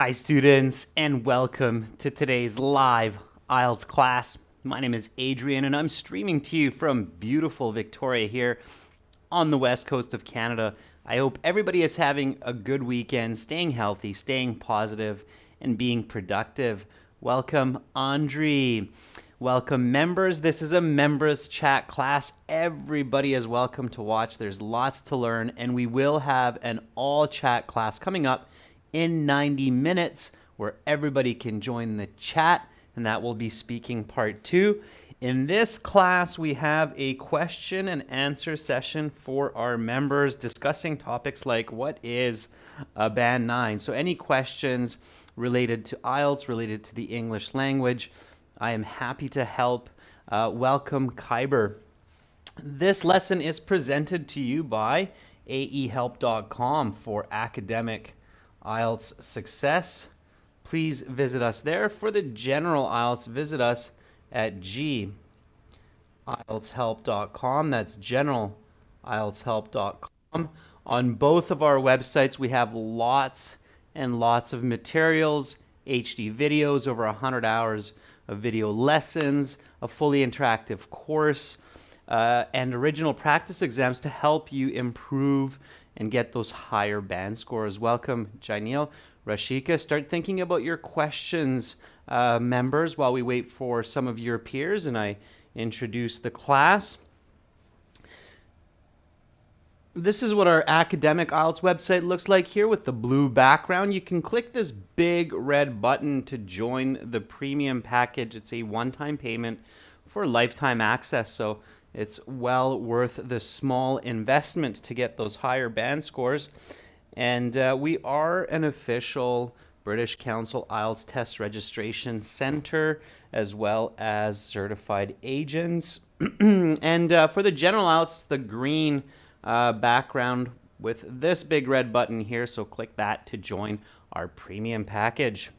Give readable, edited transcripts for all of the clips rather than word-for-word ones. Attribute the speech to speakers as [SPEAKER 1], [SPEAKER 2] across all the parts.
[SPEAKER 1] Hi students, and welcome to today's live IELTS class. My name is Adrian and I'm streaming to you from beautiful Victoria here on the west coast of Canada. I hope everybody is having a good weekend, staying healthy, staying positive, and being productive. Welcome, Andre. Welcome, members. This is a members chat class. Everybody is welcome to watch. There's lots to learn, and we will have an all chat class coming up in 90 minutes where everybody can join the chat, and that will be speaking part 2. In this class, we have a question and answer session for our members discussing topics like what is a Band 9. So any questions related to IELTS, related to the English language, I am happy to help. Welcome, Kyber. This lesson is presented to you by aehelp.com for academic IELTS success. Please visit us there. For the general IELTS, visit us at ieltshelp.com. That's general-ieltshelp.com. On both of our websites, we have lots and lots of materials, HD videos, over 100 hours of video lessons, a fully interactive course, and original practice exams to help you improve and get those higher band scores. Welcome, Janil. Rashika, start thinking about your questions, members, while we wait for some of your peers and I introduce the class. This is what our academic IELTS website looks like here with the blue background. You can click this big red button to join the premium package. It's a one-time payment for lifetime access, so it's well worth the small investment to get those higher band scores. And we are an official British Council IELTS test registration center, as well as certified agents. And for the general IELTS, the green background with this big red button here, so click that to join our premium package.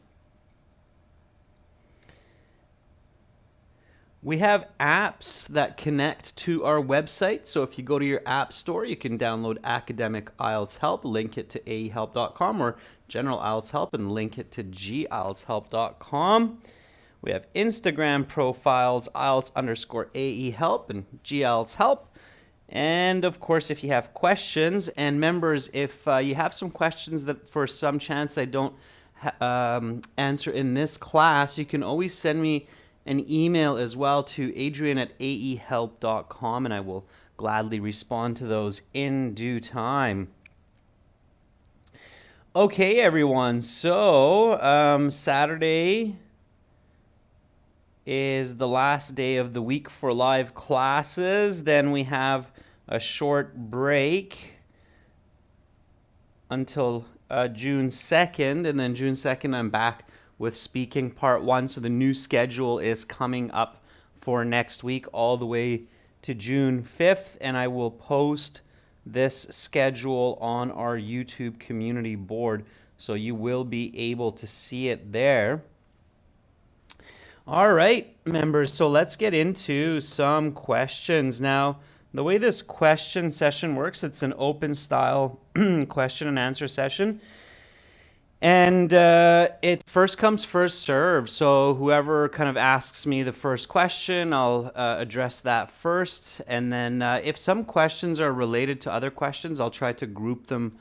[SPEAKER 1] We have apps that connect to our website. So if you go to your app store, you can download Academic IELTS Help, link it to aehelp.com, or General IELTS Help and link it to gieltshelp.com. We have Instagram profiles, IELTS_AE Help and GIELTS Help. And of course, if you have questions, and members, if you have some questions that for some chance I don't answer in this class, you can always send me an email as well to adrian@aehelp.com, and I will gladly respond to those in due time. Okay, everyone, so Saturday is the last day of the week for live classes. Then we have a short break until June 2nd, and then June 2nd I'm back with speaking part 1. So the new schedule is coming up for next week all the way to June 5th, and I will post this schedule on our YouTube community board, so you will be able to see it there. All right, members, so let's get into some questions. Now, the way this question session works, it's an open style question and answer session. And it first comes, first serve. So whoever kind of asks me the first question, I'll address that first. And then if some questions are related to other questions, I'll try to group them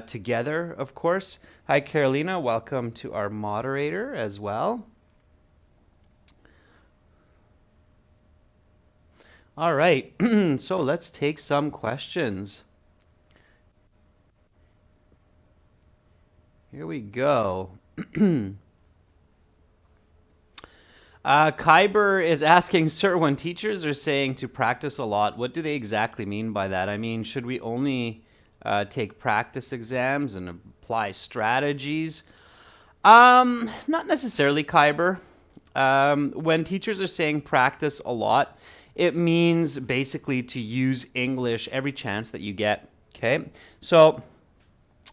[SPEAKER 1] together, of course. Hi, Carolina. Welcome to our moderator as well. All right. So let's take some questions. Here we go. Kyber is asking, sir, when teachers are saying to practice a lot, what do they exactly mean by that? I mean, should we only take practice exams and apply strategies? Not necessarily, Kyber. When teachers are saying practice a lot, it means basically to use English every chance that you get. Okay, so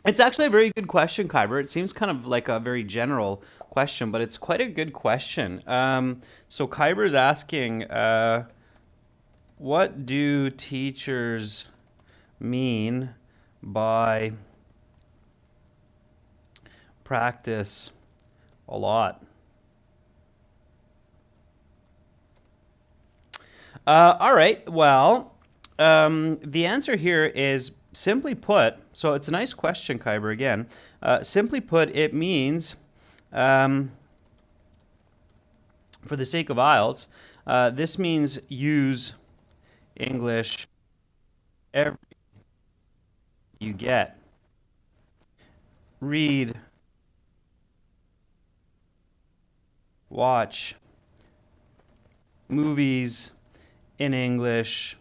[SPEAKER 1] it's actually a very good question, Kyber. It seems kind of like a very general question, but it's quite a good question. So Kyber is asking, what do teachers mean by practice a lot. All right. Well, the answer here is simply put. So it's a nice question, Kyber. Again, simply put, it means, for the sake of IELTS, this means use English every you get. Read, watch movies in English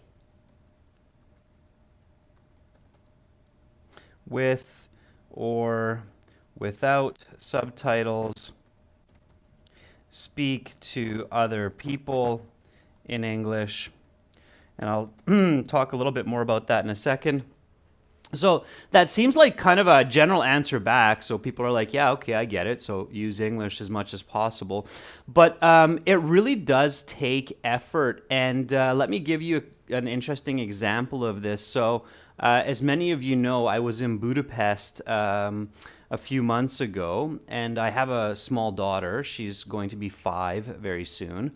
[SPEAKER 1] with or without subtitles. Speak to other people in English. And I'll talk a little bit more about that in a second. So that seems like kind of a general answer back. So people are like, yeah, okay, I get it. So use English as much as possible. But it really does take effort. And let me give you an interesting example of this. So as many of you know, I was in Budapest a few months ago, and I have a small daughter. She's going to be 5 very soon.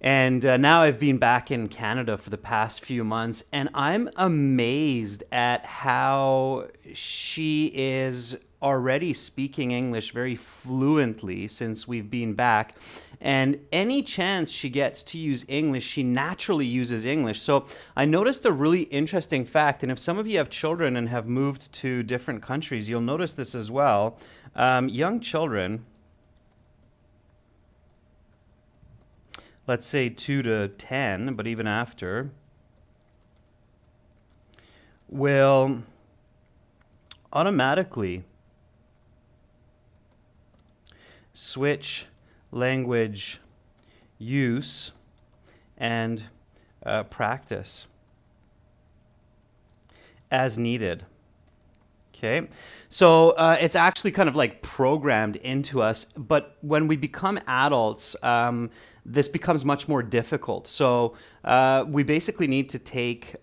[SPEAKER 1] And now I've been back in Canada for the past few months, and I'm amazed at how she is already speaking English very fluently since we've been back. And any chance she gets to use English, she naturally uses English. So I noticed a really interesting fact, and if some of you have children and have moved to different countries, you'll notice this as well. Young children, let's say 2 to 10, but even after, will automatically switch language use and practice as needed. Okay, so it's actually kind of like programmed into us, but when we become adults, this becomes much more difficult. So we basically need to take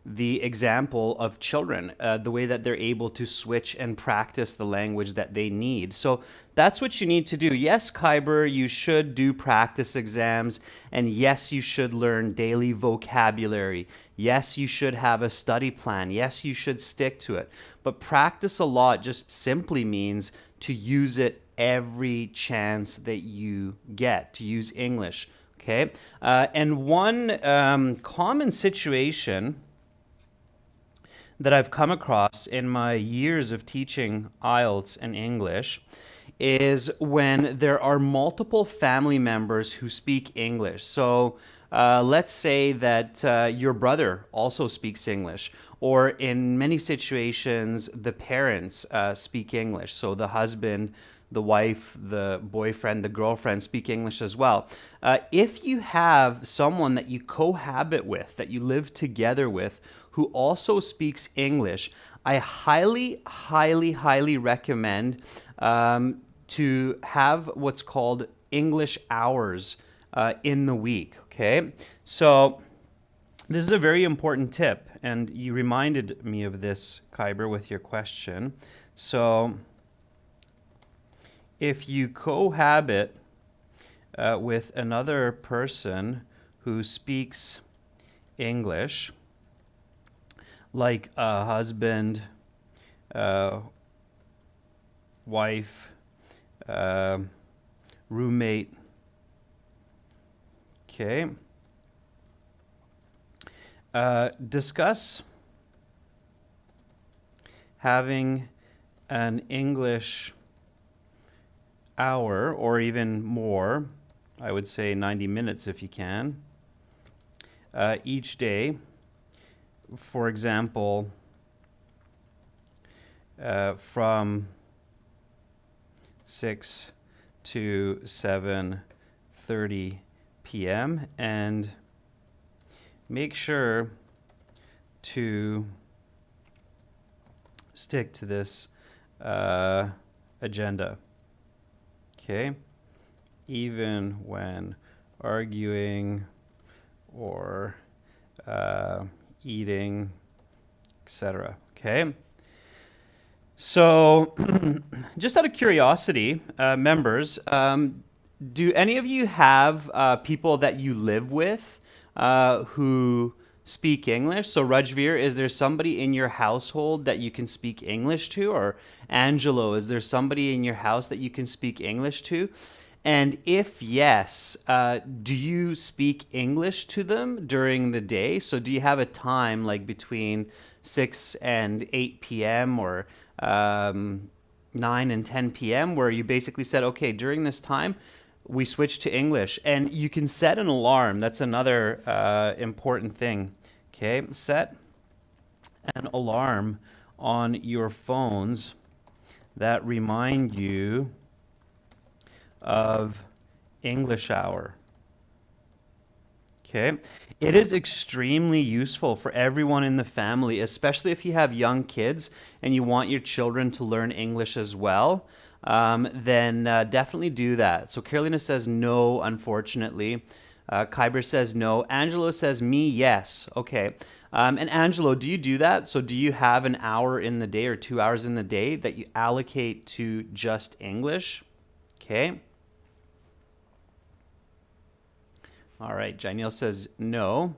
[SPEAKER 1] the example of children, the way that they're able to switch and practice the language that they need. So that's what you need to do. Yes, Kyber, you should do practice exams, and yes, you should learn daily vocabulary. Yes, you should have a study plan. Yes, you should stick to it. But practice a lot just simply means to use it every chance that you get, to use English. Okay? And one common situation that I've come across in my years of teaching IELTS and English is when there are multiple family members who speak English. So let's say that your brother also speaks English, or in many situations, the parents speak English. So the husband, the wife, the boyfriend, the girlfriend speak English as well. If you have someone that you cohabit with, that you live together with, who also speaks English, I highly, highly, highly recommend to have what's called English hours in the week, okay? So this is a very important tip, and you reminded me of this, Kyber, with your question. So if you cohabit with another person who speaks English, like a husband, wife, roommate, okay, discuss having an English hour, or even more, I would say 90 minutes if you can, each day. For example, from 6 to 7:30 p.m. and make sure to stick to this agenda. Okay? Even when arguing or eating, etc. Okay? So, just out of curiosity, members, do any of you have people that you live with who speak English? So, Rajveer, is there somebody in your household that you can speak English to? Or Angelo, is there somebody in your house that you can speak English to? And if yes, do you speak English to them during the day? So do you have a time like between 6 and 8 p.m. or 9 and 10 p.m. where you basically said, okay, during this time, we switch to English. And you can set an alarm. That's another important thing. Okay, set an alarm on your phones that remind you of English hour. Okay. It is extremely useful for everyone in the family, especially if you have young kids and you want your children to learn English as well. Then definitely do that. So Carolina says no, unfortunately. Kyber says no. Angelo says me, yes. Okay. And Angelo, do you do that? So do you have an hour in the day or 2 hours in the day that you allocate to just English? Okay. All right, Janelle says no.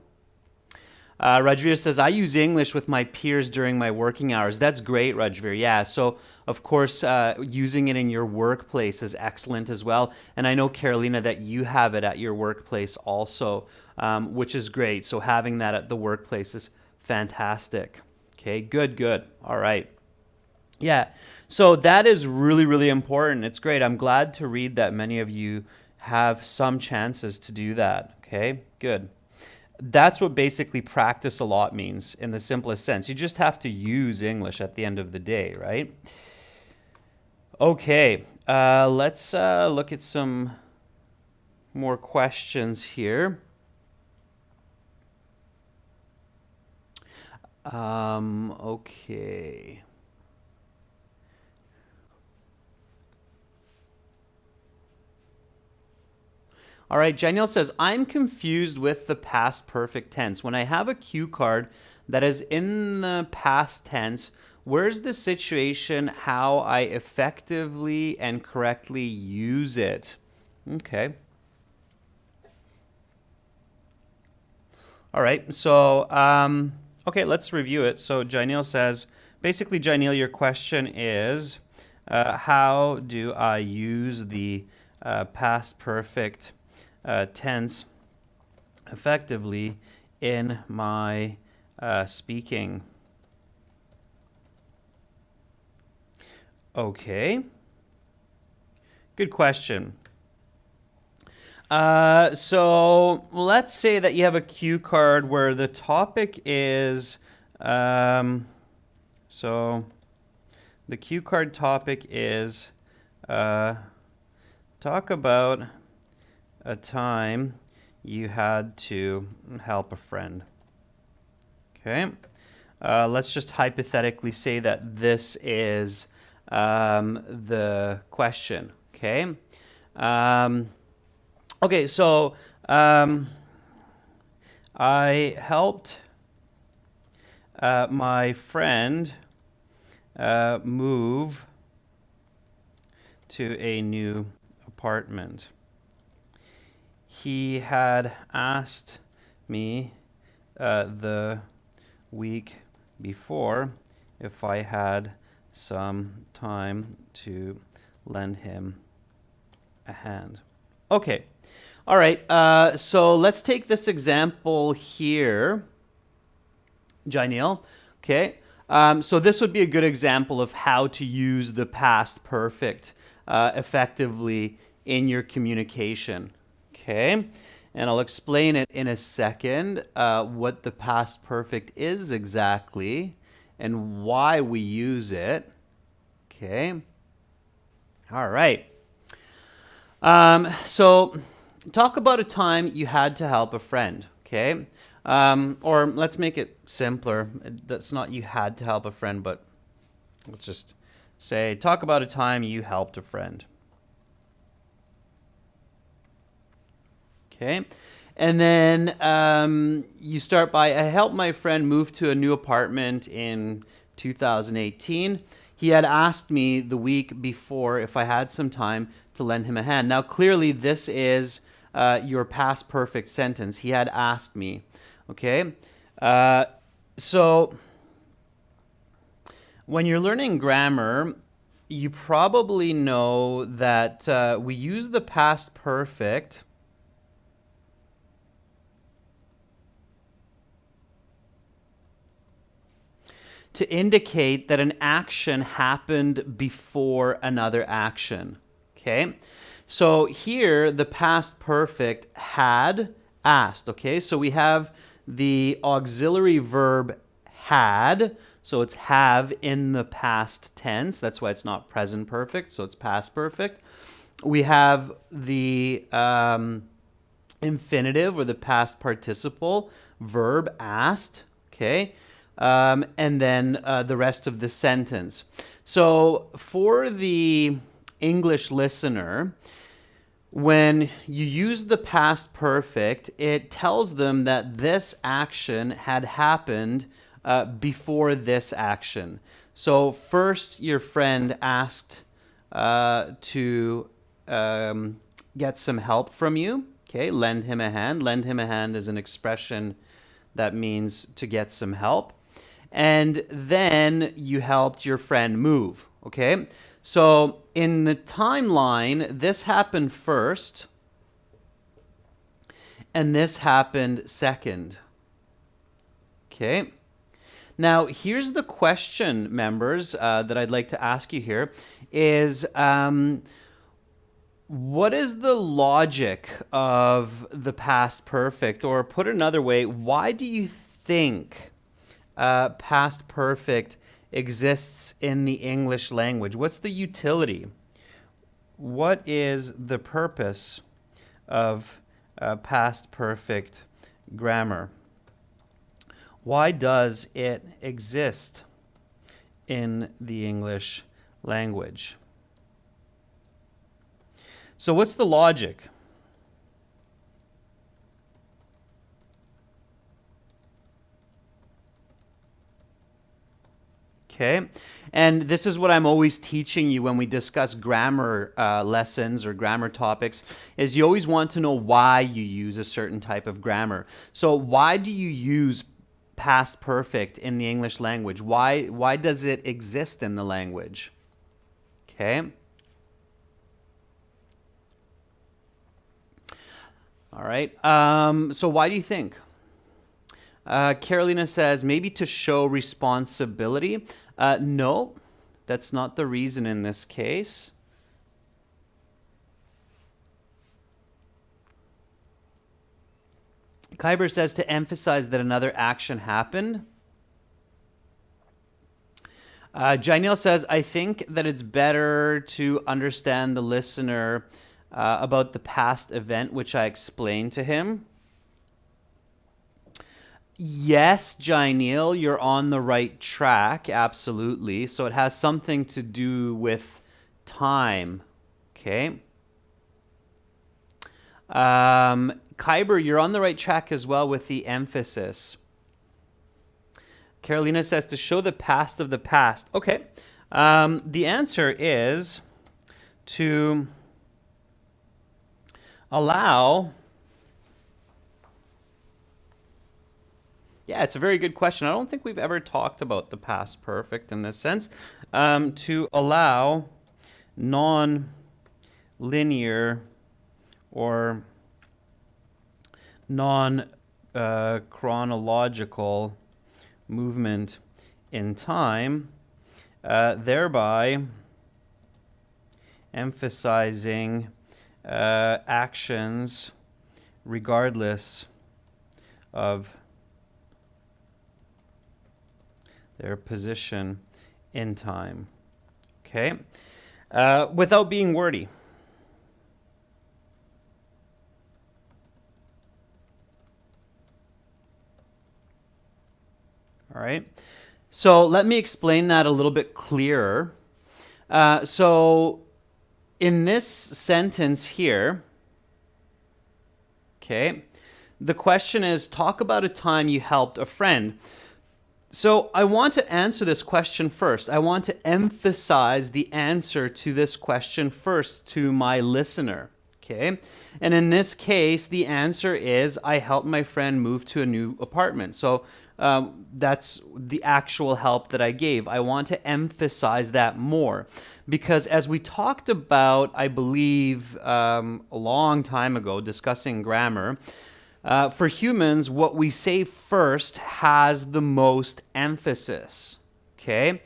[SPEAKER 1] Rajveer says, I use English with my peers during my working hours. That's great, Rajveer. Yeah, so of course, using it in your workplace is excellent as well. And I know, Carolina, that you have it at your workplace also, which is great. So having that at the workplace is fantastic. Okay, good, good. All right. Yeah, so that is really, really important. It's great. I'm glad to read that many of you have some chances to do that. Okay, good. That's what basically practice a lot means in the simplest sense. You just have to use English at the end of the day, right? Okay, let's look at some more questions here. Okay. All right, Danielle says, I'm confused with the past perfect tense. When I have a cue card that is in the past tense, where's the situation how I effectively and correctly use it? Okay. All right, so, okay, let's review it. So Janelle says, basically, Janelle, your question is, how do I use the past perfect tense effectively in my speaking? Okay. Good question. So let's say that you have a cue card where the topic is, so the cue card topic is, talk about a time you had to help a friend. Okay. Let's just hypothetically say that this is the question. Okay. Okay, so I helped my friend move to a new apartment. He had asked me the week before if I had some time to lend him a hand. Okay. All right. So let's take this example here, Janelle. Okay. So this would be a good example of how to use the past perfect effectively in your communication. Okay. And I'll explain it in a second, what the past perfect is exactly and why we use it. Okay. All right. So talk about a time you had to help a friend. Okay. Or let's make it simpler. That's not you had to help a friend, but let's just say, talk about a time you helped a friend. Okay. And then you start by, I helped my friend move to a new apartment in 2018. he had asked me the week before if I had some time to lend him a hand. Now, clearly, this is your past perfect sentence. He had asked me. Okay? So, when you're learning grammar, you probably know that we use the past perfect to indicate that an action happened before another action. Okay? So here, the past perfect had asked. Okay? So we have the auxiliary verb had. So it's have in the past tense. That's why it's not present perfect. So it's past perfect. We have the infinitive or the past participle verb asked. Okay? And then the rest of the sentence. So for the English listener, when you use the past perfect, it tells them that this action had happened before this action. So first, your friend asked to get some help from you. Okay, lend him a hand. Lend him a hand is an expression that means to get some help. And then you helped your friend move. Okay, so in the timeline, this happened first, and this happened second. Okay. Now, here's the question, members, that I'd like to ask you here is, what is the logic of the past perfect? Or put another way, why do you think past perfect exists in the English language? What's the utility? What is the purpose of past perfect grammar? Why does it exist in the English language? So what's the logic? Okay, and this is what I'm always teaching you when we discuss grammar lessons or grammar topics, is you always want to know why you use a certain type of grammar. So why do you use past perfect in the English language? Why does it exist in the language? Okay. All right. So why do you think? Carolina says maybe to show responsibility. No, that's not the reason in this case. Kyber says to emphasize that another action happened. Janelle says, I think that it's better to understand the listener about the past event, which I explained to him. Yes, Janelle, you're on the right track, absolutely. So it has something to do with time, okay? Kyber, you're on the right track as well with the emphasis. Carolina says to show the past of the past. Okay. The answer is to allow. Yeah, it's a very good question. I don't think we've ever talked about the past perfect in this sense. To allow non-linear or non-chronological movement in time, thereby emphasizing actions regardless of their position in time. Okay? Without being wordy. All right. So let me explain that a little bit clearer. So in this sentence here, okay, the question is, talk about a time you helped a friend. So I want to answer this question first. I want to emphasize the answer to this question first to my listener. Okay. And in this case, the answer is I helped my friend move to a new apartment. So that's the actual help that I gave. I want to emphasize that more because as we talked about, I believe, a long time ago discussing grammar, for humans, what we say first has the most emphasis. Okay?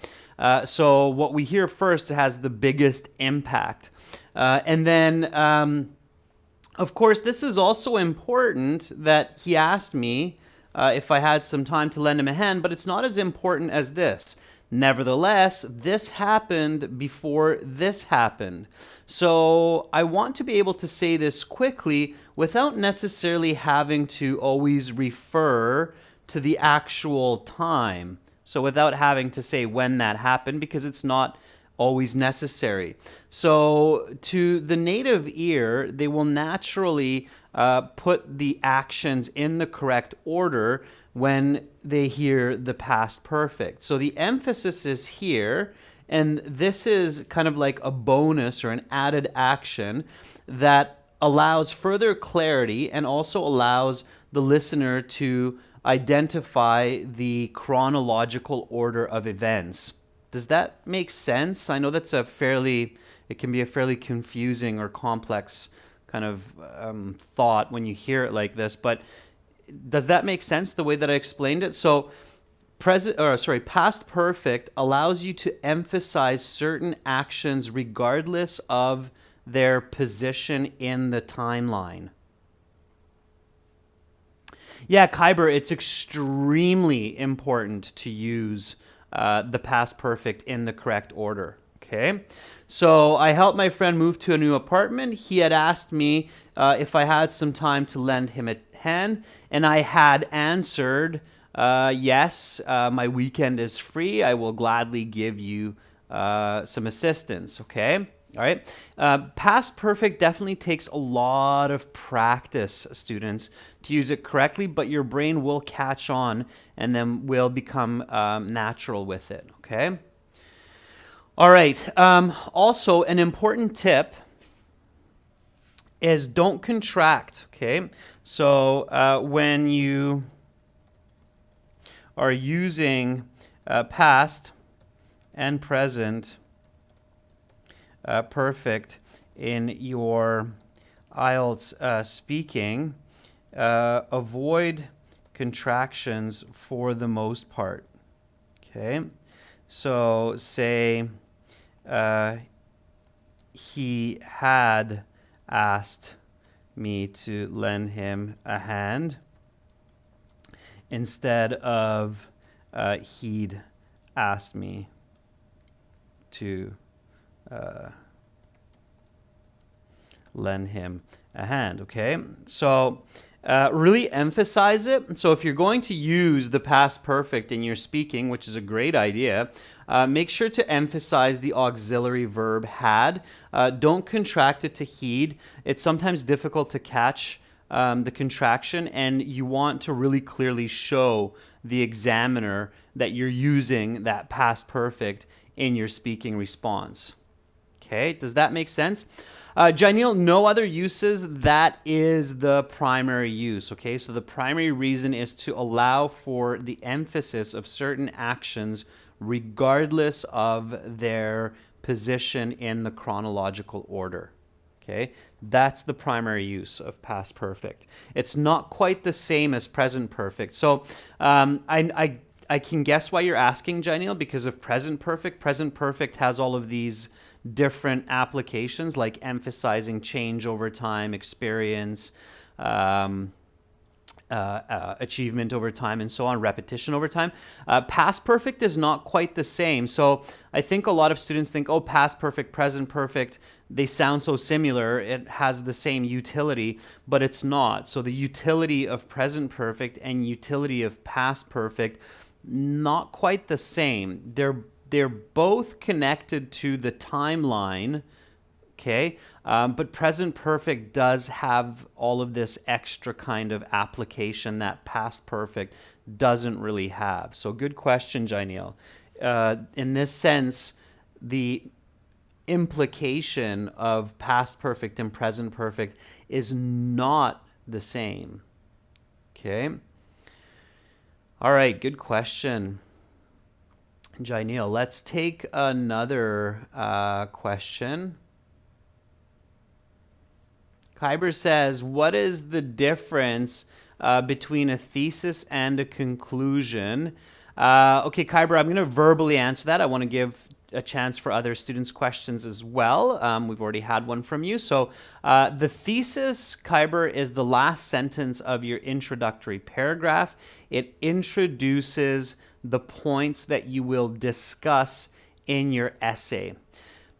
[SPEAKER 1] So what we hear first has the biggest impact. And then, of course, this is also important that he asked me if I had some time to lend him a hand, but it's not as important as this. Nevertheless, this happened before this happened. So I want to be able to say this quickly without necessarily having to always refer to the actual time. So without having to say when that happened, because it's not always necessary. So to the native ear, they will naturally put the actions in the correct order when they hear the past perfect. So the emphasis is here, and this is kind of like a bonus or an added action that allows further clarity and also allows the listener to identify the chronological order of events. Does that make sense? I know that's it can be a fairly confusing or complex kind of thought when you hear it like this, but does that make sense the way that I explained it? So past perfect allows you to emphasize certain actions regardless of their position in the timeline. Yeah, Kyber, it's extremely important to use the past perfect in the correct order. Okay, so I helped my friend move to a new apartment. He had asked me if I had some time to lend him a hand, and I had answered, yes, my weekend is free. I will gladly give you some assistance. Okay. All right. Past perfect definitely takes a lot of practice, students, to use it correctly, but your brain will catch on and then will become natural with it. Okay. All right. Also, an important tip is don't contract. Okay. So when you are using past and present perfect in your IELTS speaking, avoid contractions for the most part. Okay, so say he had asked me to lend him a hand instead of he'd asked me to lend him a hand. Okay, so really emphasize it. So if you're going to use the past perfect in your speaking, which is a great idea, make sure to emphasize the auxiliary verb had. Don't contract it to he'd. It's sometimes difficult to catch the contraction, and you want to really clearly show the examiner that you're using that past perfect in your speaking response. Okay, does that make sense? Janil, no other uses. That is the primary use. Okay, so the primary reason is to allow for the emphasis of certain actions regardless of their position in the chronological order. Okay, that's the primary use of past perfect. It's not quite the same as present perfect. So I can guess why you're asking, Janil, because of present perfect. Present perfect has all of these different applications like emphasizing change over time, experience, achievement over time, and so on, repetition over time. Past perfect is not quite the same. So I think a lot of students think, oh, past perfect, present perfect, they sound so similar. It has the same utility, but it's not. So the utility of present perfect and utility of past perfect, not quite the same. They're both connected to the timeline, okay? But present perfect does have all of this extra kind of application that past perfect doesn't really have. So good question, Jainil. In this sense, the implication of past perfect and present perfect is not the same. Okay. All right, good question, Jainil. Let's take another question. Kyber says, what is the difference between a thesis and a conclusion? Okay, Kyber, I'm going to verbally answer that. I want to give a chance for other students' questions as well. We've already had one from you. So the thesis, Kyber, is the last sentence of your introductory paragraph. It introduces the points that you will discuss in your essay.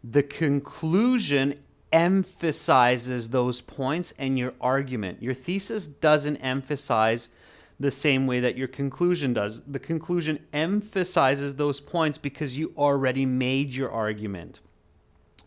[SPEAKER 1] The conclusion emphasizes those points and your argument. Your thesis doesn't emphasize the same way that your conclusion does. The conclusion emphasizes those points because you already made your argument.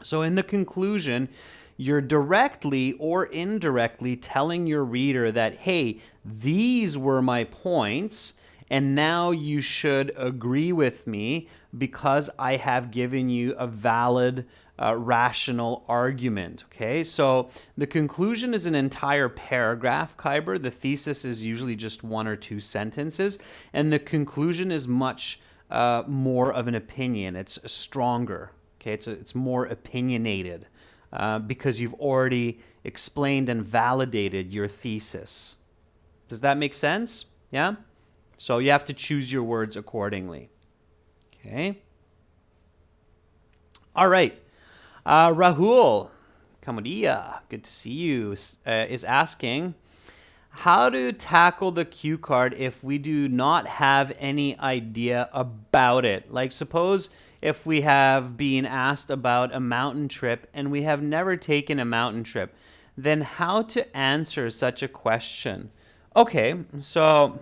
[SPEAKER 1] So in the conclusion, you're directly or indirectly telling your reader that, hey, these were my points, and now you should agree with me because I have given you a valid rational argument. Okay, so the conclusion is an entire paragraph, Kyber. The thesis is usually just one or two sentences, and the conclusion is much more of an opinion. It's stronger. Okay, it's more opinionated because you've already explained and validated your thesis. Does that make sense? Yeah? So you have to choose your words accordingly. Okay. All right. Rahul Kamadia, good to see you, is asking, how to tackle the cue card if we do not have any idea about it? Like, suppose if we have been asked about a mountain trip and we have never taken a mountain trip, then how to answer such a question? Okay, so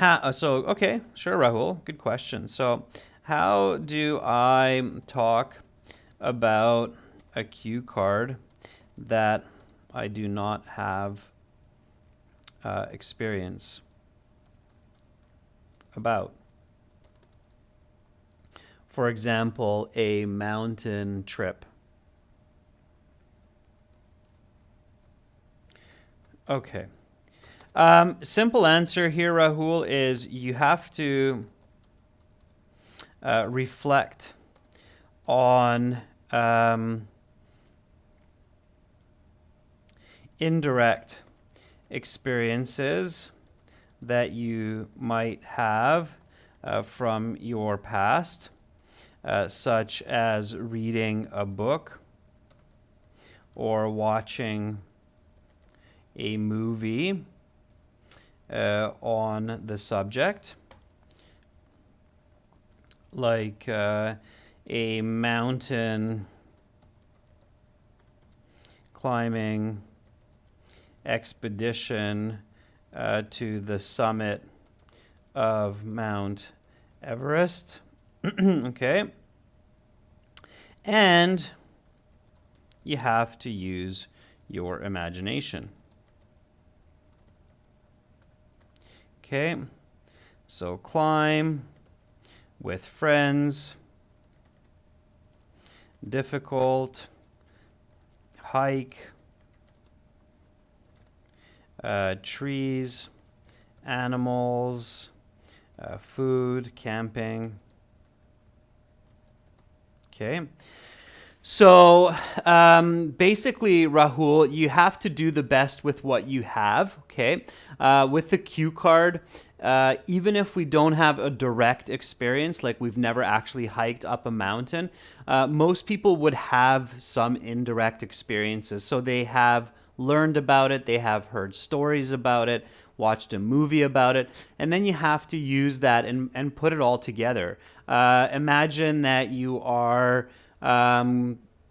[SPEAKER 1] okay, sure, Rahul, good question. So how do I talk about a cue card that I do not have experience about? For example, a mountain trip. Okay. Simple answer here, Rahul, is you have to reflect on indirect experiences that you might have from your past, such as reading a book or watching a movie on the subject, like a mountain climbing expedition to the summit of Mount Everest. Okay. And you have to use your imagination. Okay. So climb with friends, difficult, hike, trees, animals, food, camping. Okay. So basically, Rahul, you have to do the best with what you have. Okay. With the cue card, even if we don't have a direct experience, like we've never actually hiked up a mountain, most people would have some indirect experiences. So they have learned about it, they have heard stories about it, watched a movie about it, and then you have to use that and put it all together. Imagine that you are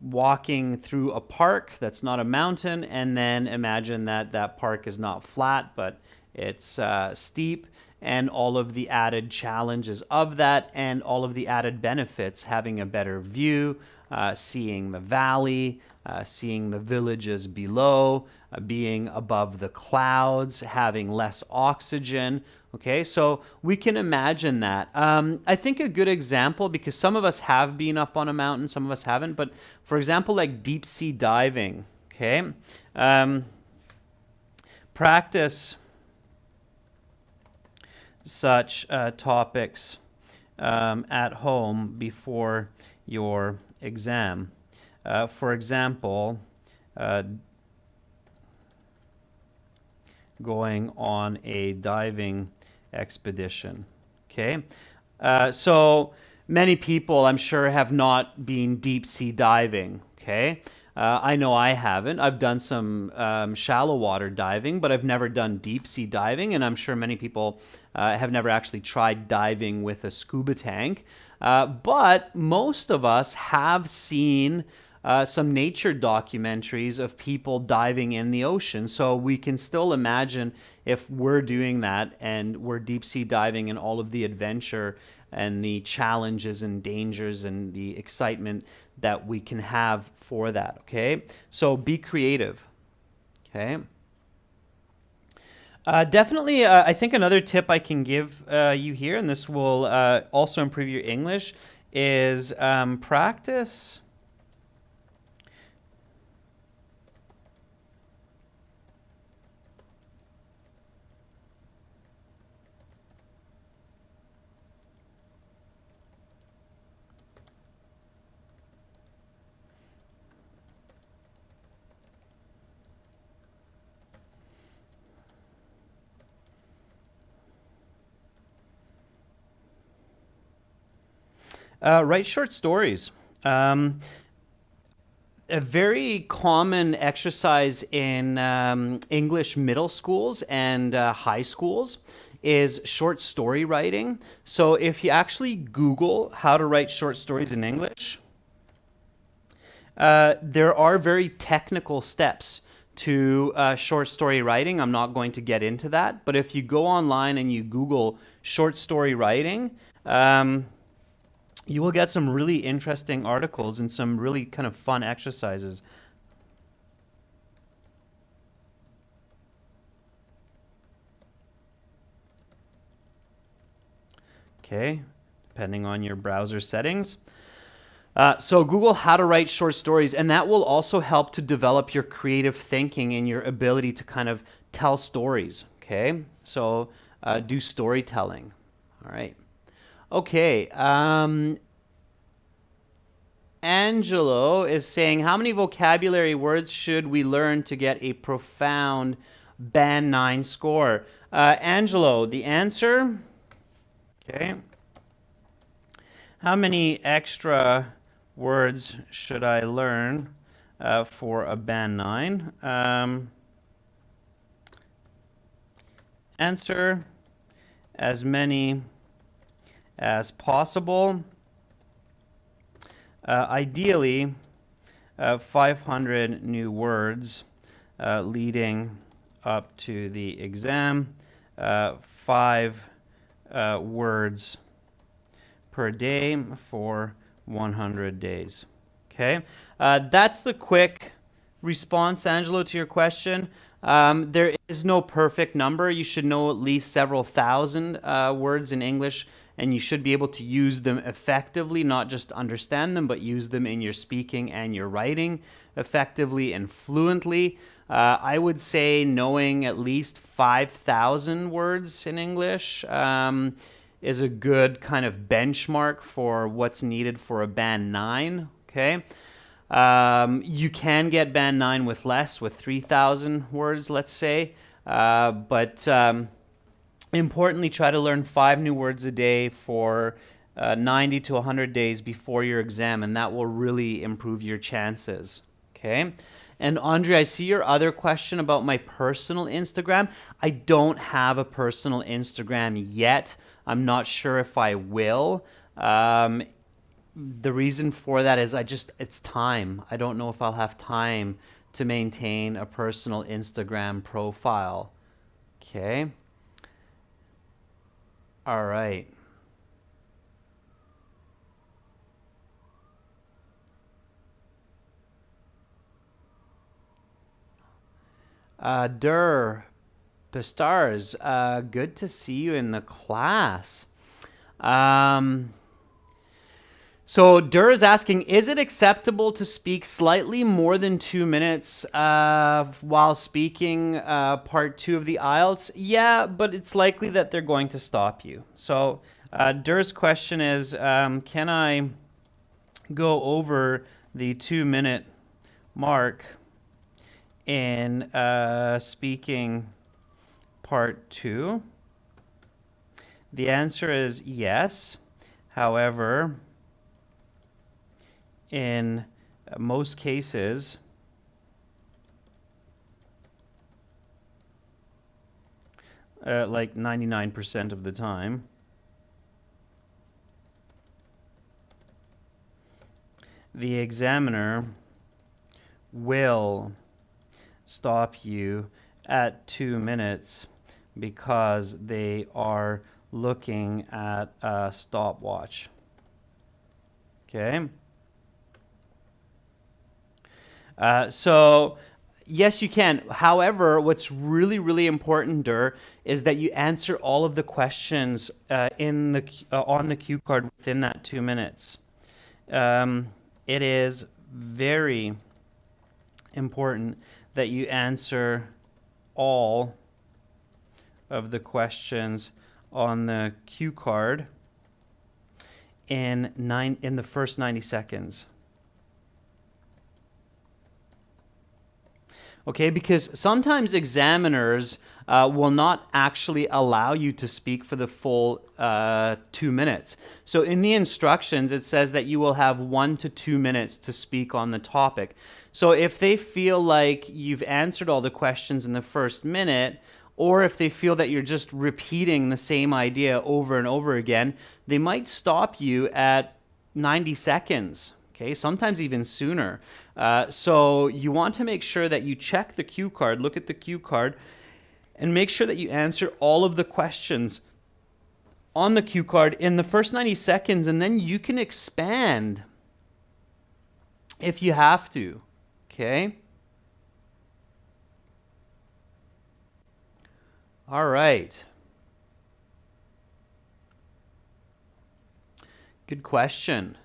[SPEAKER 1] walking through a park that's not a mountain, and then imagine that that park is not flat, but it's steep, and all of the added challenges of that and all of the added benefits, having a better view, seeing the valley, seeing the villages below, being above the clouds, having less oxygen. Okay, so we can imagine that. I think a good example, because some of us have been up on a mountain, some of us haven't, but for example, like deep sea diving, okay? Practice such topics at home before your exam. For example, going on a diving expedition. Okay, so many people, I'm sure, have not been deep sea diving. Okay, I know I haven't. I've done some shallow water diving, but I've never done deep sea diving, and I'm sure many people have never actually tried diving with a scuba tank. But most of us have seen some nature documentaries of people diving in the ocean. So we can still imagine if we're doing that and we're deep sea diving and all of the adventure and the challenges and dangers and the excitement that we can have for that. Okay, so be creative. Okay. Definitely, I think another tip I can give you here, and this will also improve your English, is practice. Write short stories. A very common exercise in English middle schools and high schools is short story writing. So if you actually Google how to write short stories in English, there are very technical steps to short story writing. I'm not going to get into that, but if you go online and you Google short story writing, you will get some really interesting articles and some really kind of fun exercises. Okay, depending on your browser settings. So Google how to write short stories, and that will also help to develop your creative thinking and your ability to kind of tell stories. Okay, so do storytelling. All right. Okay. Angelo is saying, how many vocabulary words should we learn to get a profound Band 9 score? Angelo, the answer, okay. How many extra words should I learn for a Band 9? Answer, as many as possible. Ideally, 500 new words leading up to the exam, 5 words per day for 100 days. Okay, that's the quick response, Angelo, to your question. There is no perfect number. You should know at least several thousand words in English, and you should be able to use them effectively, not just understand them, but use them in your speaking and your writing effectively and fluently. I would say knowing at least 5,000 words in English is a good kind of benchmark for what's needed for a Band 9, okay? You can get Band 9 with less, with 3,000 words, let's say, but importantly, try to learn 5 new words a day for 90 to 100 days before your exam, and that will really improve your chances. Okay? And Andre, I see your other question about my personal Instagram. I don't have a personal Instagram yet. I'm not sure if I will. The reason for that is it's time. I don't know if I'll have time to maintain a personal Instagram profile. Okay? All right. Der Pistars, good to see you in the class. So Dur is asking, is it acceptable to speak slightly more than 2 minutes while speaking part 2 of the IELTS? Yeah, but it's likely that they're going to stop you. So Dur's question is, can I go over the 2-minute mark in speaking part 2? The answer is yes. However, in most cases, like 99% of the time, the examiner will stop you at 2 minutes because they are looking at a stopwatch. Okay? So yes, you can. However, what's really, really important, Dur, is that you answer all of the questions on the cue card within that 2 minutes. It is very important that you answer all of the questions on the cue card in the first 90 seconds. Okay, because sometimes examiners will not actually allow you to speak for the full 2 minutes. So in the instructions, it says that you will have 1 to 2 minutes to speak on the topic. So if they feel like you've answered all the questions in the first minute, or if they feel that you're just repeating the same idea over and over again, they might stop you at 90 seconds. Okay, sometimes even sooner. So you want to make sure that you check the cue card, look at the cue card, and make sure that you answer all of the questions on the cue card in the first 90 seconds, and then you can expand if you have to. Okay? All right. Good question.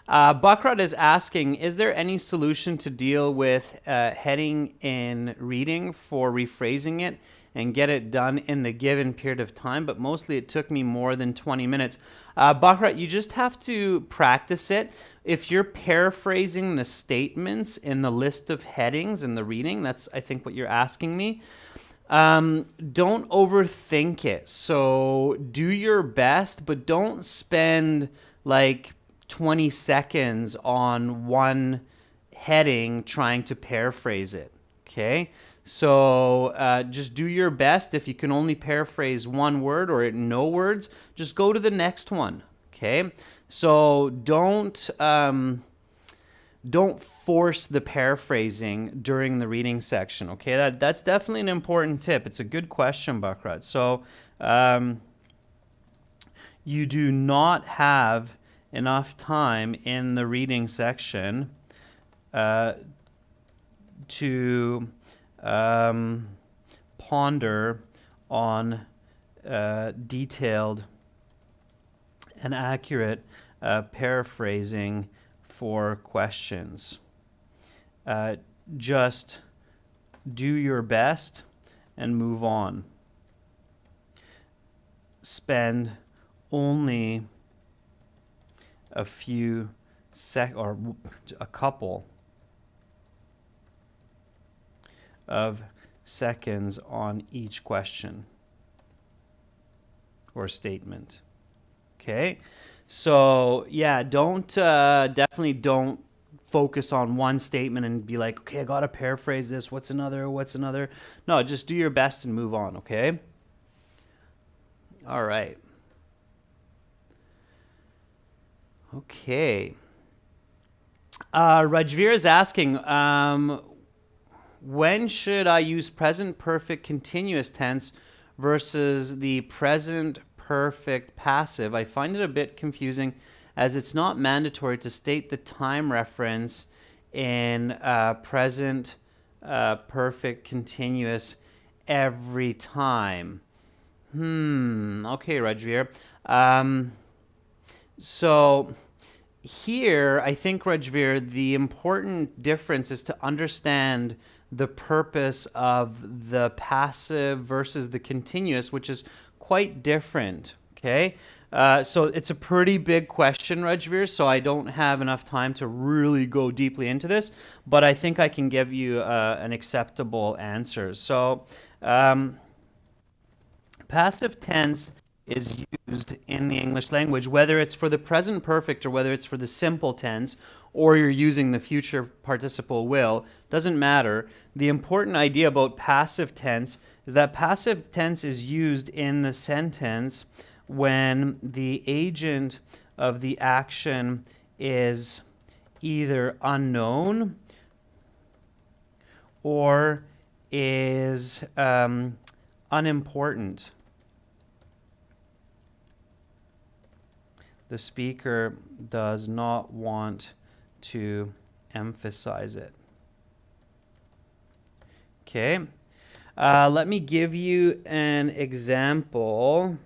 [SPEAKER 1] Buckrod is asking, is there any solution to deal with heading in reading for rephrasing it and get it done in the given period of time? But mostly it took me more than 20 minutes. Buckrod, you just have to practice it. If you're paraphrasing the statements in the list of headings in the reading, that's, I think, what you're asking me. Don't overthink it. So do your best, but don't spend like 20 seconds on one heading trying to paraphrase it. Okay? So just do your best. If you can only paraphrase one word or no words, just go to the next one. Okay? So don't force the paraphrasing during the reading section. Okay? That's definitely an important tip. It's a good question, Buckrod. So you do not have enough time in the reading section to ponder on detailed and accurate paraphrasing for questions. Just do your best and move on. Spend only a few or a couple of seconds on each question or statement. Okay, so yeah, definitely don't focus on one statement and be like, okay, I gotta paraphrase this. What's another? No, just do your best and move on. Okay. All right. Okay. Rajveer is asking, when should I use present perfect continuous tense versus the present perfect passive, I find it a bit confusing as it's not mandatory to state the time reference in present perfect continuous every time. Okay, Rajveer. So here, I think, Rajveer, the important difference is to understand the purpose of the passive versus the continuous, which is quite different. Okay, so it's a pretty big question, Rajveer, so I don't have enough time to really go deeply into this, but I think I can give you an acceptable answer. So passive tense is used in the English language, whether it's for the present perfect or whether it's for the simple tense, or you're using the future participle will, doesn't matter. The important idea about passive tense is that passive tense is used in the sentence when the agent of the action is either unknown or is unimportant. The speaker does not want to emphasize it. Okay, let me give you an example.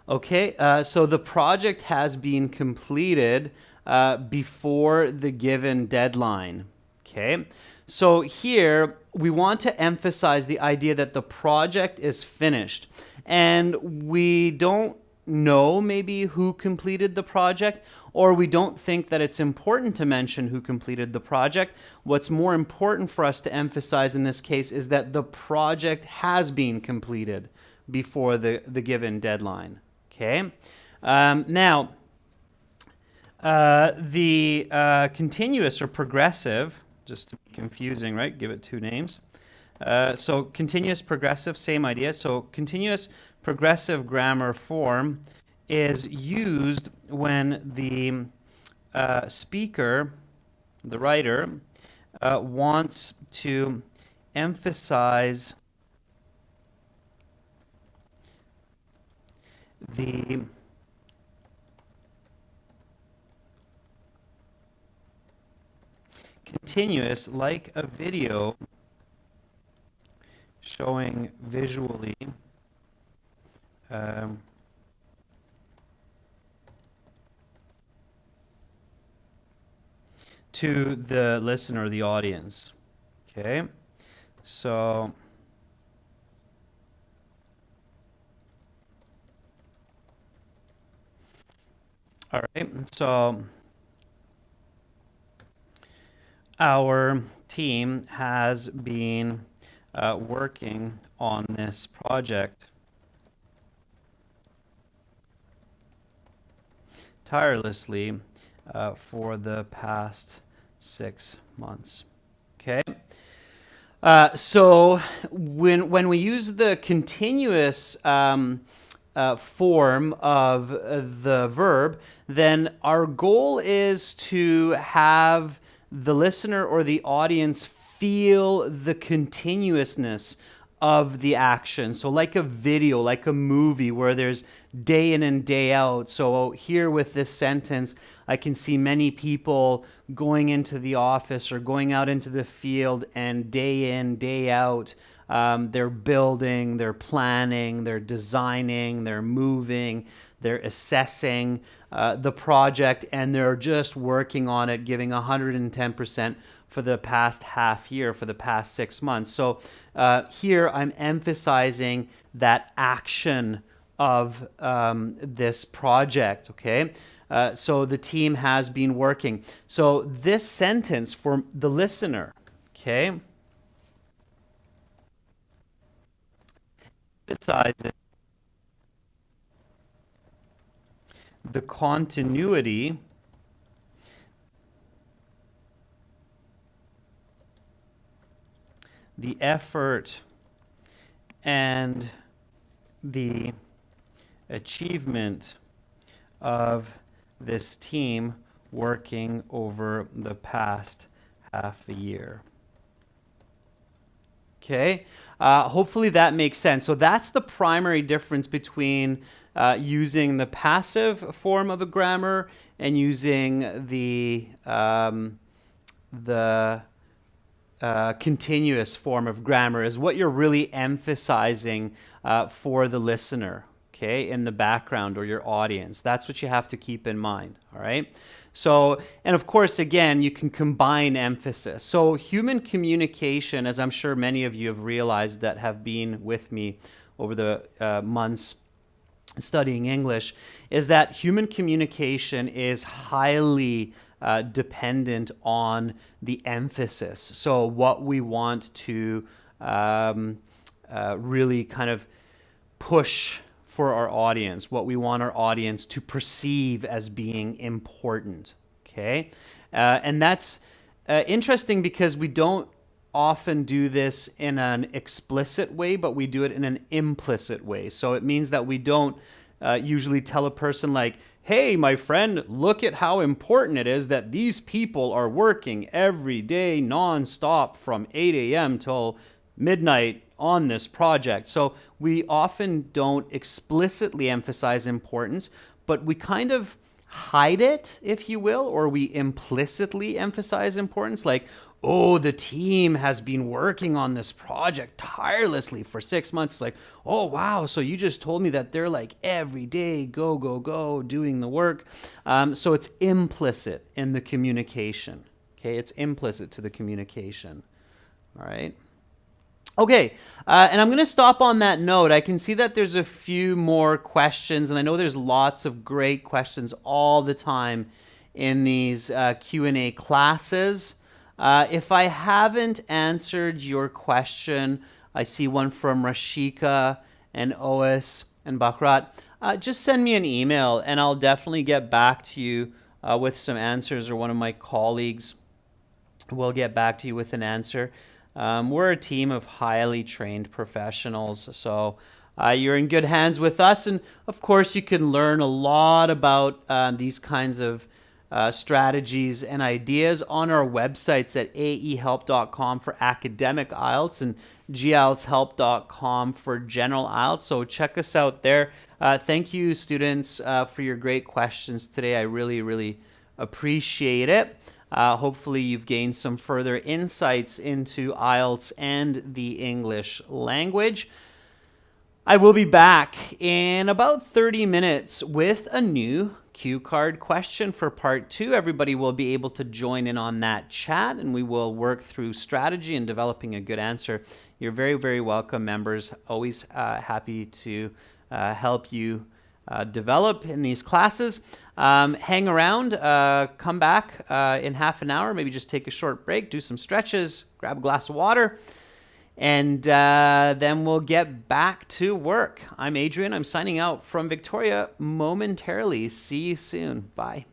[SPEAKER 1] Okay, so the project has been completed before the given deadline. Okay, so here we want to emphasize the idea that the project is finished, and we don't know maybe who completed the project, or we don't think that it's important to mention who completed the project. What's more important for us to emphasize in this case is that the project has been completed before the given deadline. Okay. Now, the continuous or progressive, just to be confusing, right? Give it two names. So continuous, progressive, same idea. So continuous progressive grammar form is used when the speaker, the writer, wants to emphasize the continuous, like a video showing visually to the listener, the audience. Okay, so all right, so our team has been working on this project tirelessly for the past 6 months. Okay. So when we use the continuous form of the verb, then our goal is to have the listener or the audience feel the continuousness of the action. So like a video, like a movie where there's day in and day out. So here with this sentence, I can see many people going into the office or going out into the field, and day in, day out, they're building, they're planning, they're designing, they're moving, they're assessing the project, and they're just working on it, giving 110% for the past half year, for the past 6 months. So here I'm emphasizing that action of this project, okay? So the team has been working. So this sentence for the listener, okay, emphasizes the continuity the effort and the achievement of this team working over the past half a year. Okay, hopefully that makes sense. So that's the primary difference between using the passive form of a grammar and using the continuous form of grammar, is what you're really emphasizing for the listener, okay, in the background or your audience. That's what you have to keep in mind, all right? So, and of course, again, you can combine emphasis. So human communication, as I'm sure many of you have realized that have been with me over the months studying English, is that human communication is highly dependent on the emphasis. So what we want to really kind of push for our audience, what we want our audience to perceive as being important, okay? And that's interesting because we don't often do this in an explicit way, but we do it in an implicit way. So it means that we don't usually tell a person like, hey, my friend, look at how important it is that these people are working every day nonstop from 8 a.m. till midnight on this project. So we often don't explicitly emphasize importance, but we kind of hide it, if you will, or we implicitly emphasize importance, like, oh, the team has been working on this project tirelessly for 6 months. It's like, oh, wow, so you just told me that they're like every day, go, go, go, doing the work. So it's implicit in the communication, okay? It's implicit to the communication, all right? Okay, and I'm going to stop on that note. I can see that there's a few more questions, and I know there's lots of great questions all the time in these Q&A classes. If I haven't answered your question, I see one from Rashika and Ois and Bakrat. Just send me an email, and I'll definitely get back to you with some answers, or one of my colleagues will get back to you with an answer. We're a team of highly trained professionals, so you're in good hands with us. And of course, you can learn a lot about these kinds of strategies and ideas on our websites at aehelp.com for academic IELTS and gieltshelp.com for general IELTS. So check us out there. Thank you, students, for your great questions today. I really, really appreciate it. Hopefully you've gained some further insights into IELTS and the English language. I will be back in about 30 minutes with a new cue card question for part 2. Everybody will be able to join in on that chat, and we will work through strategy and developing a good answer. You're very, very welcome, members. Always happy to help you develop in these classes. Hang around, come back in half an hour, maybe just take a short break, do some stretches, grab a glass of water, and then we'll get back to work. I'm Adrian. I'm signing out from Victoria momentarily. See you soon. Bye.